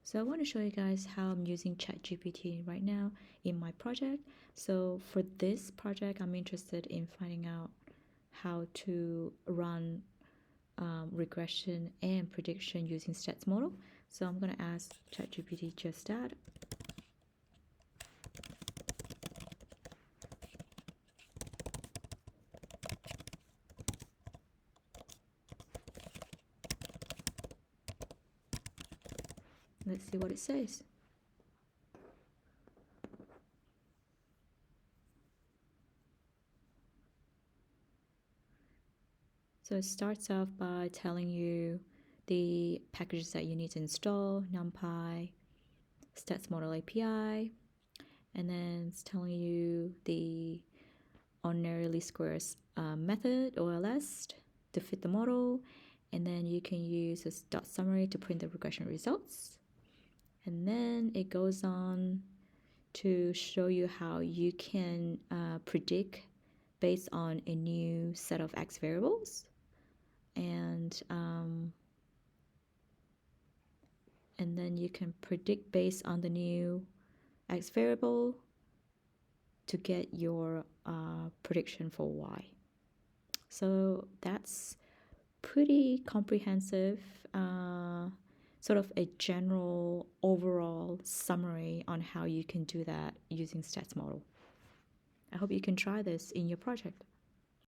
So I want to show you guys how I'm using ChatGPT right now in my project. So for this project, I'm interested in finding out how to run regression and prediction using stats model. So I'm going to ask ChatGPT just that. Let's see what it says. So it starts off by telling you the packages that you need to install, NumPy, statsmodel API, and then it's telling you the ordinary least squares method, OLS, to fit the model, and then you can use a dot summary to print the regression results. And then it goes on to show you how you can predict based on a new set of X variables. And then you can predict based on the new X variable to get your prediction for Y. So that's pretty comprehensive, sort of a general overall summary on how you can do that using stats model. I hope you can try this in your project.